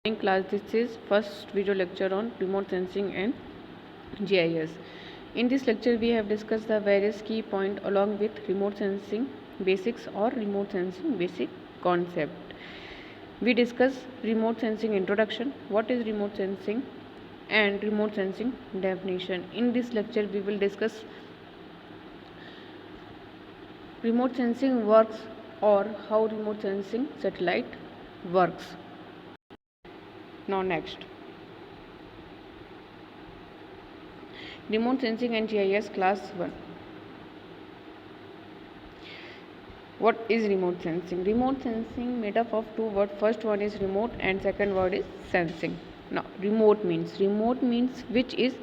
In class, this is first video lecture on remote sensing and GIS. In this lecture, we have discussed the various key points along with remote sensing basics or remote sensing basic concept. We discuss remote sensing introduction, what is remote sensing, and remote sensing definition. In this lecture, we will discuss remote sensing works or how remote sensing satellite works. Now next, remote sensing and GIS class 1. What is remote sensing? Remote sensing made up of two words. First one is remote and second word is sensing. Now remote means which is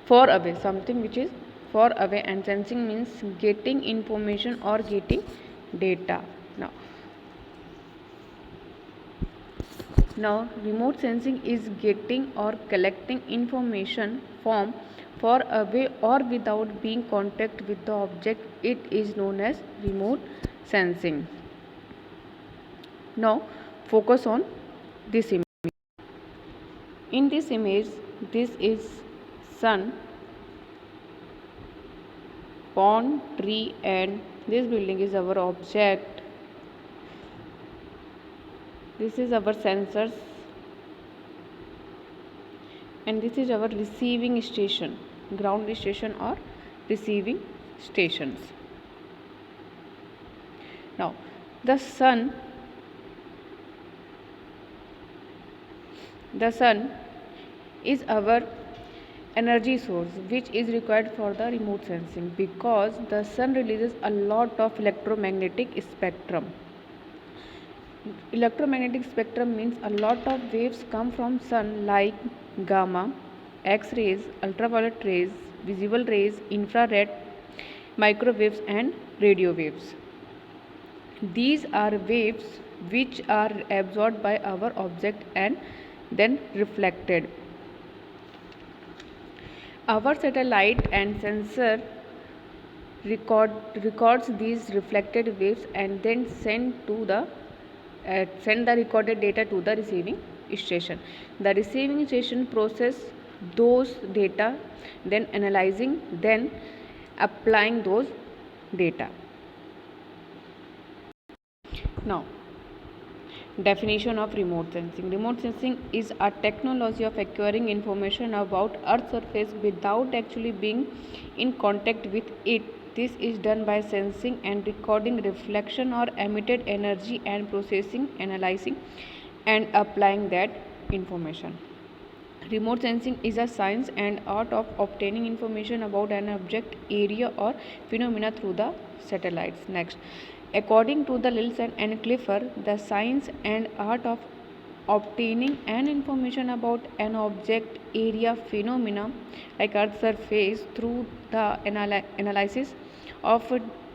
far away, something which is far away, and sensing means getting information or getting data. Now, remote sensing is getting or collecting information from far away or without being contact with the object. It is known as remote sensing. Now, focus on this image. In this image, this is sun, pond, tree, and this building is our object. This is our sensors, and this is our receiving station, ground station or receiving stations. Now the sun is our energy source which is required for the remote sensing, because the sun releases a lot of electromagnetic spectrum. Electromagnetic spectrum means a lot of waves come from sun like gamma, X-rays, ultraviolet rays, visible rays, infrared, microwaves and radio waves. These are waves which are absorbed by our object and then reflected. Our satellite and sensor records these reflected waves and then send the recorded data to the receiving station. The receiving station process those data, then analyzing, then applying those data. Now, definition of remote sensing. Remote sensing is a technology of acquiring information about Earth's surface without actually being in contact with it. This is done by sensing and recording reflection or emitted energy and processing, analyzing, and applying that information. Remote sensing is a science and art of obtaining information about an object, area, or phenomena through the satellites. Next, according to the Lilson and Clifford, the science and art of obtaining an information about an object, area, phenomena like Earth's surface through the analysis of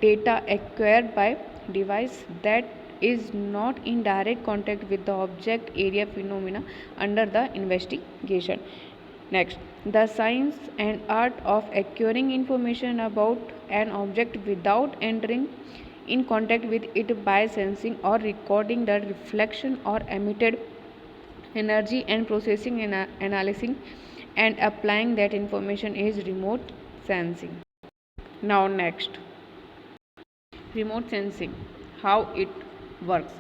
data acquired by device that is not in direct contact with the object, area, phenomena under the investigation. Next, the science and art of acquiring information about an object without entering in contact with it by sensing or recording the reflection or emitted energy and processing and analyzing and applying that information is remote sensing. Now next, remote sensing, how it works.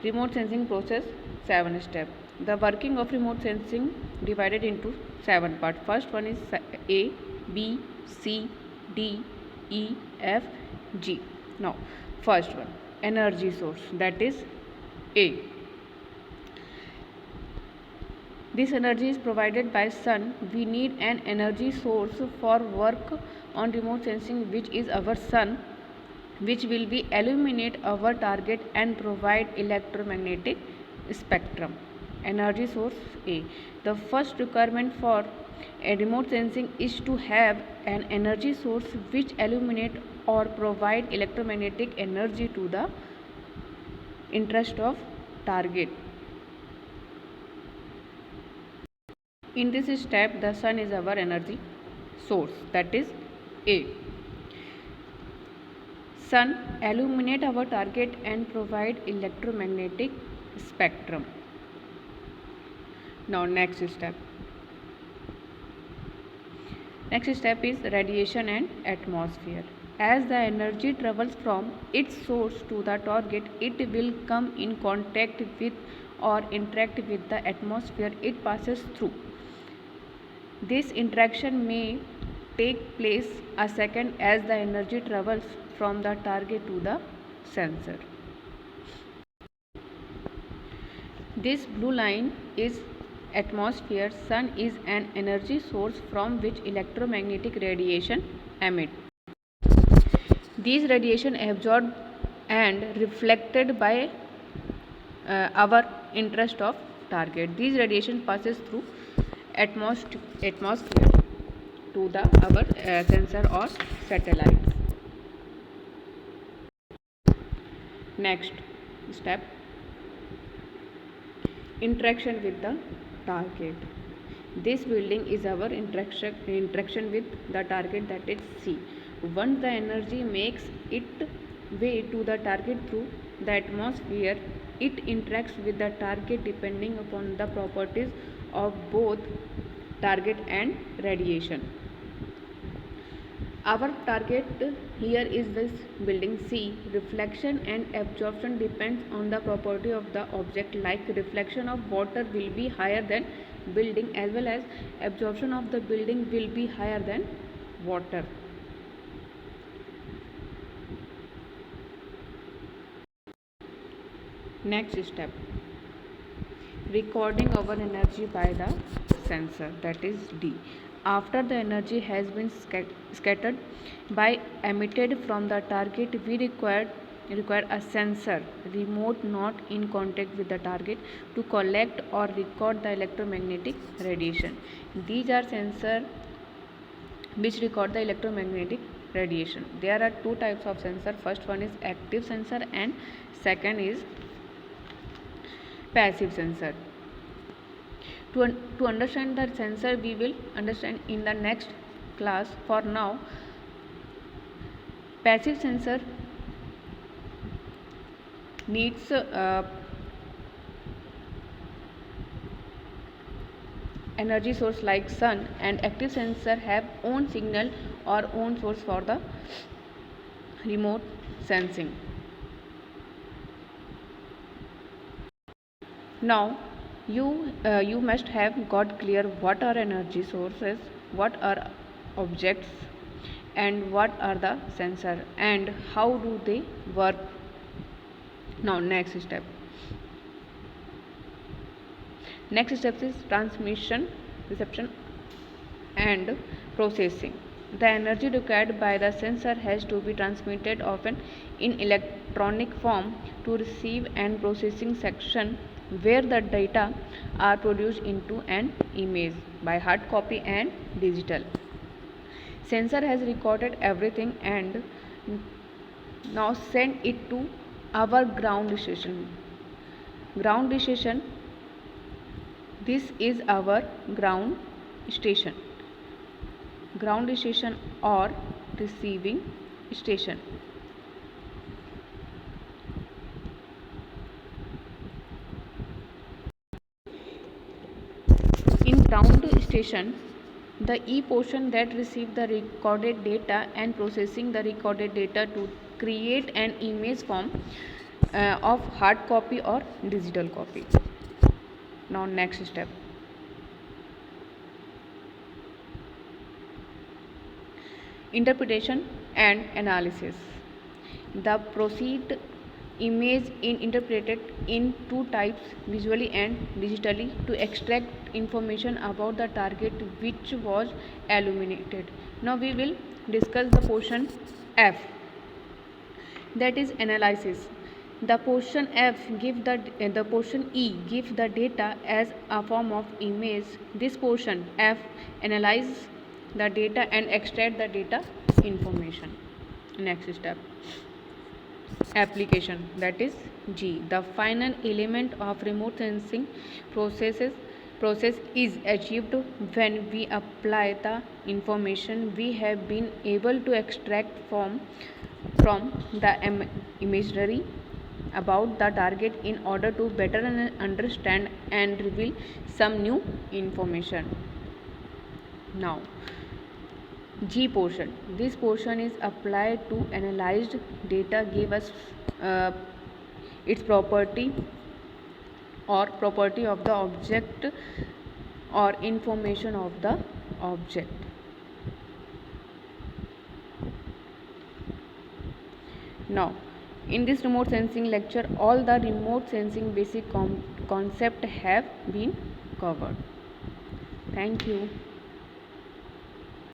Remote sensing process 7 steps. The working of remote sensing divided into 7 parts. First one is A, B, C, D, E, F, G. Now first one, energy source, that is A. This energy is provided by sun. We need an energy source for work on remote sensing, which is our sun, which will be illuminate our target and provide electromagnetic spectrum. Energy source A. The first requirement for a remote sensing is to have an energy source which illuminate or provide electromagnetic energy to the interest of target. In this step, the sun is our energy source, that is A. Sun illuminate our target and provide electromagnetic spectrum. Now next step. Next step is radiation and atmosphere. As the energy travels from its source to the target, it will come in contact with or interact with the atmosphere it passes through. This interaction may take place a second as the energy travels from the target to the sensor. This blue line is atmosphere. Sun is an energy source from which electromagnetic radiation emits. These radiation absorbed and reflected by our interest of target. These radiation passes through atmosphere to the our sensor or satellites. Next step, interaction with the target. This building is our interaction with the target, that is C. Once the energy makes its way to the target through the atmosphere, it interacts with the target depending upon the properties of both target and radiation. Our target here is this building C. Reflection and absorption depends on the property of the object, like reflection of water will be higher than building, as well as absorption of the building will be higher than water. Next step, recording our energy by the sensor, that is D. After the energy has been scattered by emitted from the target, we require a sensor remote not in contact with the target to collect or record the electromagnetic radiation. These are sensors which record the electromagnetic radiation. There are two types of sensor. First one is active sensor and second is passive sensor. To understand the sensor, we will understand in the next class. For now, passive sensor needs energy source like sun, and active sensor have own signal or own source for the remote sensing. Now you must have got clear what are energy sources, what are objects, and what are the sensor and how do they work. Now next step is transmission, reception and processing. The energy required by the sensor has to be transmitted often in electronic form to receive and processing section, where the data are produced into an image by hard copy and digital. Sensor has recorded everything and now send it to our ground station. This is our ground station or receiving station. In ground station, the E portion that receives the recorded data and processing the recorded data to create an image form of hard copy or digital copy. Now next step, interpretation and analysis. The proceed image is interpreted in two types, visually and digitally, to extract information about the target which was illuminated. Now we will discuss the portion F, that is analysis. The portion F give the portion E give the data as a form of image. This portion F analyze the data and extract the data information. Next step, application, that is G. The final element of remote sensing process is achieved when we apply the information we have been able to extract from the imagery about the target in order to better understand and reveal some new information. Now, G portion. This portion is applied to analyzed data, give us uh, its property or property of the object or information of the object. Now, in this remote sensing lecture, all the remote sensing basic concept have been covered. Thank you.